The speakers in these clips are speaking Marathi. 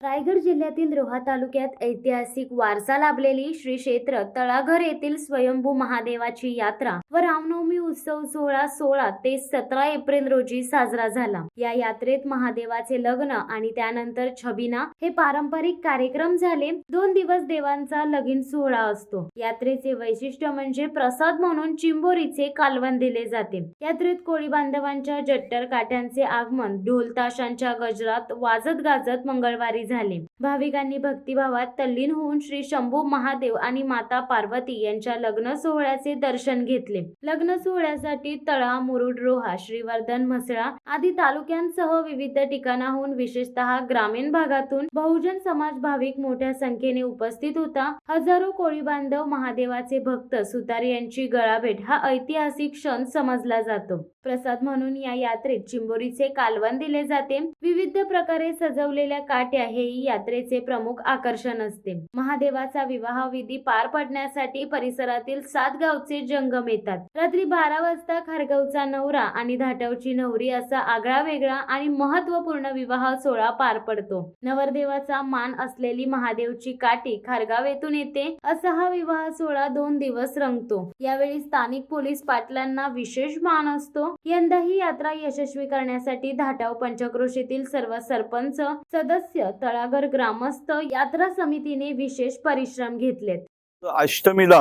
रायगड जिल्ह्यातील रोहा तालुक्यात ऐतिहासिक वारसा लाभलेली श्री क्षेत्र तळाघर येथील स्वयंभू महादेवाची यात्रा व रामनवमी उत्सव सोहळा 16 ते 17 एप्रिल रोजी साजरा झाला। या यात्रेत महादेवाचे लग्न आणि त्यानंतर छबिना हे पारंपरिक कार्यक्रम झाले। 2 दिवस देवांचा लगीन सोहळा असतो। यात्रेचे वैशिष्ट्य म्हणजे प्रसाद म्हणून चिंबोरीचे कालवण दिले जाते। यात्रेत कोळी बांधवांच्या जट्टर काठ्यांचे आगमन ढोल ताशांच्या गजरात वाजत गाजत मंगळवारी झाले। भाविकांनी भक्तिभावात तल्लीन होऊन श्री शंभू महादेव आणि माता पार्वती यांच्या लग्न सोहळ्याचे दर्शन घेतले। लग्न सोहळ्यासाठी तळा, मुरुड, रोहा, श्रीवर्धन, म्हसळा आदी तालुक्यांसह विविध ठिकाणाहून विशेषतः ग्रामीण भागातून बहुजन समाज भाविक मोठ्या संख्येने उपस्थित होता। हजारो कोळी बांधव महादेवाचे भक्त सुतार यांची गळाभेट हा ऐतिहासिक क्षण समजला जातो। प्रसाद म्हणून या यात्रेत चिंबोरीचे कालवण दिले जाते। विविध प्रकारे सजवलेल्या काट्या हेही यात्रेचे प्रमुख आकर्षण असते। महादेवाचा विवाह विधी पार पडण्यासाठी परिसरातील 7 गावचे जंगम येतात। रात्री 12 वाजता खारगावचा नवरा आणि धाटावची नवरी असा आगळा वेगळा आणि महत्त्वपूर्ण विवाह सोहळा पार पडतो। नवरदेवाचा मान असलेली महादेवची काठी खारगाव येथून येते। असा हा विवाह सोहळा 2 दिवस रंगतो। यावेळी स्थानिक पोलीस पाटलांना विशेष मान असतो। यंदा ही यात्रा यशस्वी करण्यासाठी धाटाव पंचक्रोशीतील सर्व सरपंच, सदस्य, तळाघर ग्रामस्थ, यात्रा समितीने विशेष परिश्रम घेतलेत। अष्टमीला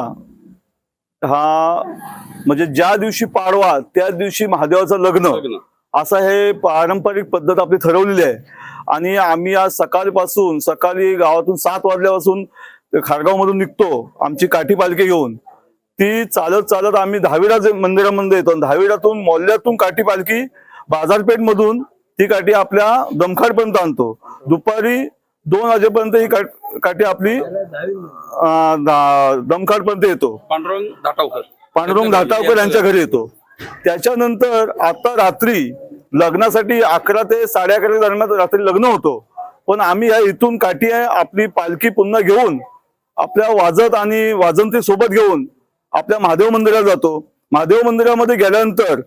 हा म्हणजे ज्या दिवशी पाडवा त्या दिवशी महादेवाचं लग्न असं हे पारंपरिक पद्धत आपली ठरवलेली आहे। आणि आम्ही आज सकाळी गावातून 7 वाजल्यापासून खारगाव मधून निघतो आमची काठी पालखी घेऊन। ती चालत आम्ही दहावीला मंदिरामध्ये येतो। दहावीलातून मोहल्ल्यातून काठी पालखी बाजारपेठ मधून ती काठी आपल्या दमखाडपर्यंत आणतो। दुपारी 2 वाजेपर्यंत ही काठी आपली दमखाडपर्यंत येतो। पांडुरंग धाटावकर यांच्या घरी येतो। त्याच्यानंतर आता रात्री लग्नासाठी 11 ते 11:30 दरम्यान रात्री लग्न होतो। पण आम्ही या इथून काठी आपली पालखी पुन्हा घेऊन आपल्या वाजत आणि वाजंत्री सोबत घेऊन आपल्या महादेव मंदिरात जातो। महादेव मंदिरामध्ये गेल्यानंतर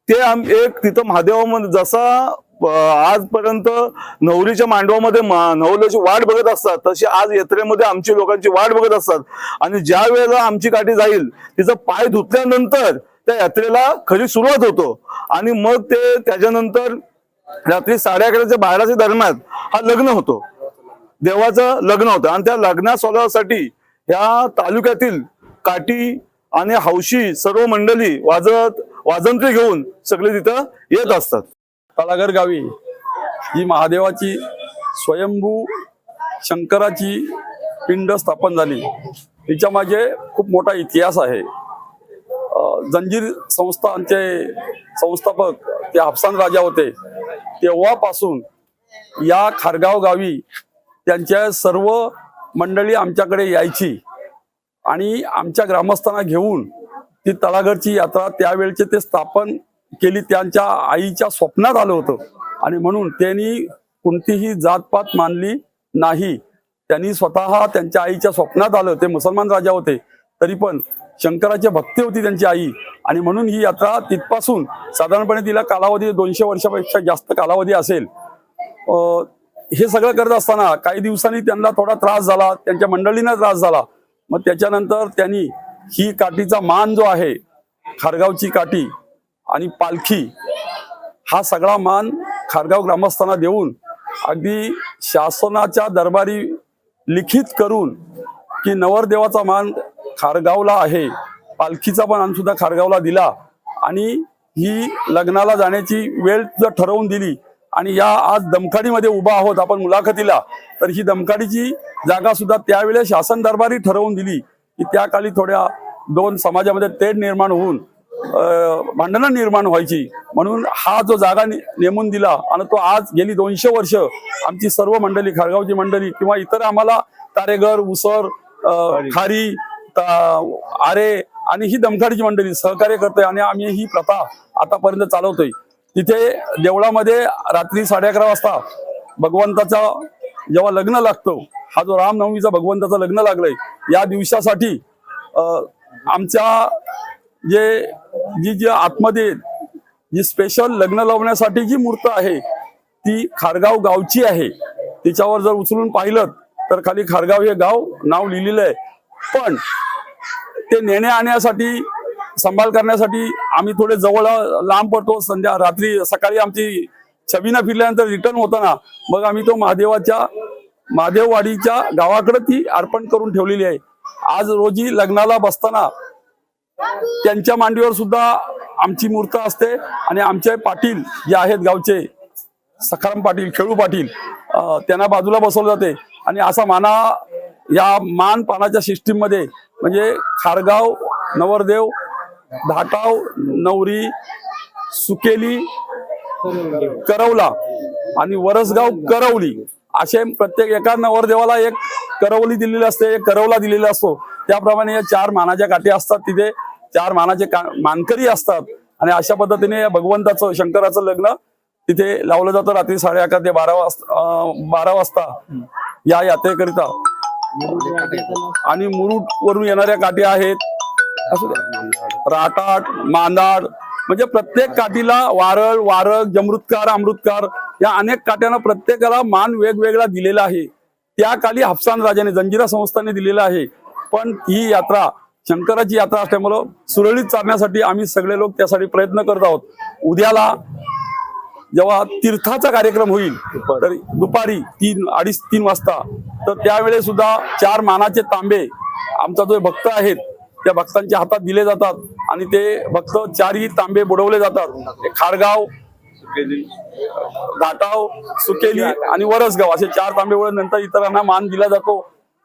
ते एक तिथं महादेवामध्ये जसा आजपर्यंत नवरीच्या मांडवामध्ये नवरीची वाट बघत असतात तशी आज यात्रेमध्ये आमची लोकांची वाट बघत असतात। आणि ज्या वेळेला आमची काठी जाईल तिचा पाय धुतल्यानंतर त्या यात्रेला खरी सुरुवात होतो। आणि मग ते त्याच्यानंतर रात्री 11:30 ते 12 दरम्यान हा लग्न होतो, देवाचं लग्न होतं। आणि त्या लग्ना सोहळ्यासाठी या तालुक्यातील काठी आणि हौशी सर्व मंडळी वाजंत्री घेऊन सगळे तिथं येत असतात। तळाघर गावी ही महादेवाची स्वयंभू शंकराची पिंड स्थापन झाली। तिच्या मागे खूप मोठा इतिहास आहे। जंजीर संस्थांचे संस्थापक ते हाफसान राजा होते। तेव्हापासून या खारगाव गावी त्यांच्या सर्व मंडळी आमच्याकडे यायची आणि आमच्या ग्रामस्थांना घेऊन ती तळाघरची यात्रा त्यावेळचे ते स्थापन केली। त्यांच्या आईच्या स्वप्नात आलं होतं आणि म्हणून त्यांनी कोणतीही जातपात मानली नाही। त्यांनी स्वतः त्यांच्या आईच्या स्वप्नात आलं। ते मुसलमान राजा होते तरी पण शंकराची भक्ती होती त्यांची आई आणि म्हणून ही यात्रा तिथपासून साधारणपणे तिला कालावधी 200 वर्षापेक्षा जास्त कालावधी असेल। हे सगळं करत असताना काही दिवसांनी त्यांना थोडा त्रास झाला, त्यांच्या मंडळींना त्रास झाला। मग त्याच्यानंतर त्यांनी ही काठीचा मान जो आहे, खारगावची काठी आणि पालखी हा सगळा मान खारगाव ग्रामस्थांना देऊन अगदी शासनाच्या दरबारी लिखित करून की नवरदेवाचा मान खारगावला आहे, पालखीचा पण मान सुद्धा खारगावला दिला आणि ही लग्नाला जाण्याची वेळ जर ठरवून दिली। आणि या आज दमखाडीमध्ये उभा आहोत आपण मुलाखतीला, तर ही दमखाडीची जागा सुद्धा त्यावेळेस शासन दरबारी ठरवून दिली की त्या काळी थोड्या 2 समाजामध्ये तेढ निर्माण होऊन भांडणं निर्माण व्हायची, म्हणून हा जो जागा नेमून दिला आणि तो आज गेली 200 वर्ष आमची सर्व मंडळी, खारगावची मंडळी किंवा इतर आम्हाला तारेघर, उसर, खारी, आरे आणि ही दमखाडीची मंडळी सहकार्य करते आणि आम्ही ही प्रथा आतापर्यंत चालवतोय। तिथे देवळामध्ये रात्री 11:30 वाजता भगवंताचा जेव्हा लग्न लागतो, हा जो रामनवमीचा भगवंताचं लग्न लागलंय या दिवसासाठी आमच्या जी आतमध्ये जी स्पेशल लग्न लावण्यासाठी जी मूर्त आहे ती खारगाव गावची आहे। तिच्यावर जर उचलून पाहिलं तर खाली खारगाव हे गाव नाव लिहिलेलं आहे. पण ते नेण्या आणण्यासाठी सांभाळ करण्यासाठी आम्ही थोडे जवळ लांब पडतो. रात्री सकाळी आमची छबिना फिरल्यानंतर रिटर्न होताना मग आम्ही तो महादेववाडीच्या गावाकडे ती अर्पण करून ठेवलेली आहे. आज रोजी लग्नाला बसताना त्यांच्या मांडीवर सुद्धा आमची मूर्त असते आणि आमचे पाटील जे आहेत गावचे सखाराम पाटील, खेळू पाटील, त्यांना बाजूला बसवलं जाते. आणि असा माना या मानपानाच्या सिस्टीम मध्ये म्हणजे खारगाव नवरदेव, धाटाव नवरी, सुकेली करवला आणि वरसगाव करवली असे प्रत्येक एका नवरदेवाला एक करवली दिलेली असते, एक करवला दिलेला असतो. त्याप्रमाणे या 4 मानाच्या काठी असतात. तिथे 4 मानाचे मानकरी असतात आणि अशा पद्धतीने या भगवंताचं शंकराचं लग्न तिथे लावलं जातं रात्री 11:30 ते 12 वाजता या यात्रेकरिता. आणि मुरुड वरून येणाऱ्या काठी आहेत, राटाट, मांदाड, म्हणजे प्रत्येक काठीला वारळ, वारक, जमृतकार, अमृतकार या अनेक काठ्यांना प्रत्येकाला मान वेगवेगळा दिलेला आहे. त्या काली हाफसान राजाने जंजिरा संस्थाने दिलेला आहे. पण ही यात्रा शंकराची यात्रा असल्यामुळं सुरळीत चालण्यासाठी आम्ही सगळे लोक त्यासाठी प्रयत्न करत आहोत. उद्याला जेव्हा तीर्थाचा कार्यक्रम होईल तर दुपारी 2:30-3 वाजता तर त्यावेळेस सुद्धा 4 मानाचे तांबे आमचा जो भक्त आहेत त्या भक्तांच्या हातात दिले जातात आणि ते भक्त 4ही तांबे बुडवले जातात. खारगाव, घाटाव, सुकेली आणि वरसगाव असे 4 तांबे बुडवून नंतर इतरांना मान दिला जातो.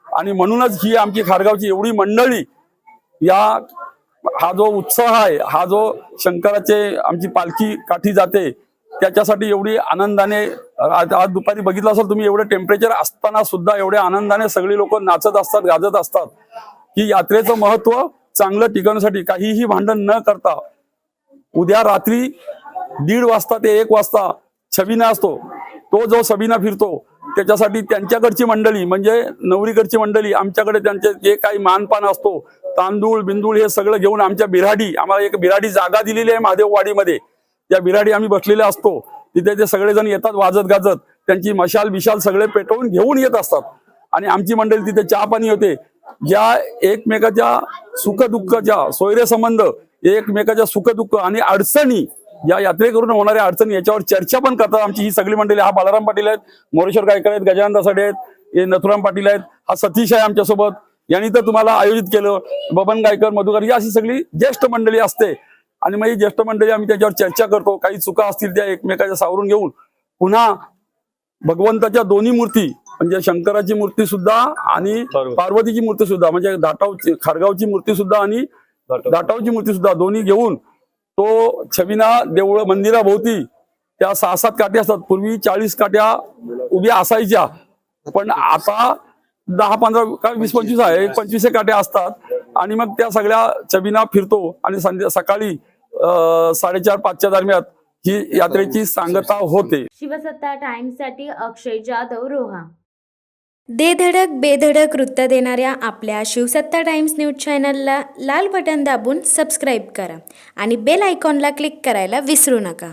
आणि म्हणूनच ही आमची खारगावची एवढी मंडळी हा जो उत्साह आहे, हा जो शंकराचे आमची पालखी काठी जाते त्याच्यासाठी एवढी आनंदाने आज दुपारी बघितलं असेल तुम्ही, एवढं टेम्परेचर असताना सुद्धा एवढ्या आनंदाने सगळी लोक नाचत असतात, गाजत असतात. की यात्रेचं महत्व चांगलं टिकवण्यासाठी काहीही भांडण न करता उद्या रात्री 1:30 वाजता ते 1 वाजता छबिना असतो. तो जो छबिना फिरतो त्याच्यासाठी त्यांच्याकडची मंडळी म्हणजे नवरीकडची मंडळी आमच्याकडे त्यांचे जे काही मानपान असतो, तांदूळ बिंदूळ हे सगळं घेऊन आमच्या बिराडी, आम्हाला एक बिराडी जागा दिलेली आहे महादेववाडीमध्ये, त्या बिराडी आम्ही बसलेले असतो. तिथे ते सगळेजण येतात वाजत गाजत, त्यांची मशाल बिशाल सगळे पेटवून घेऊन येत असतात. आणि आमची मंडळी तिथे चहा पाणी होते. ज्या एकमेकाच्या सुखदुःखाच्या सोयरे संबंध, एकमेकाच्या सुखदुःख आणि अडचणी, या यात्रेकरून होणाऱ्या अडचणी याच्यावर चर्चा पण करतात आमची ही सगळी मंडळी. हा बालाराम पाटील आहेत, मोरेश्वर गायकर आहेत, गजानन दासाडे आहेत, हे नथुराम पाटील आहेत, हा सतीश आहे आमच्यासोबत, यांनी तर तुम्हाला आयोजित केलं, बबन गायकर, मधुकर, ही अशी सगळी ज्येष्ठ मंडळी असते. आणि मग ही ज्येष्ठ मंडळी आम्ही त्याच्यावर चर्चा करतो. काही चुका असतील त्या एकमेकाच्या सावरून घेऊन पुन्हा भगवंताच्या दोन्ही मूर्ती म्हणजे शंकराची मूर्ती सुद्धा आणि पार्वतीची मूर्ती सुद्धा म्हणजे खारगावची मूर्ती सुद्धा आणि धाटावची मूर्ती सुद्धा दोन्ही घेऊन तो छबिना देऊळ मंदिराभोवती त्या 6-7 काठी असतात. पूर्वी 40 काठ्या उभ्या असायच्या, पण आता 10-15 20-25 आहे, 25 काठ्या असतात. आणि मग त्या सगळ्या छबिना फिरतो आणि सकाळी 4:30-5च्या दरम्यान ही यात्रेची सांगता होते. शिवसत्ता टाइम्स साठी अक्षय जाधव, रोहा. दे धडक बेधडक वृत्त देणाऱ्या आपल्या शिवसत्ता टाइम्स न्यूज चॅनलला लाल बटन दाबून सबस्क्राईब करा आणि बेल आयकॉनला क्लिक करायला विसरू नका.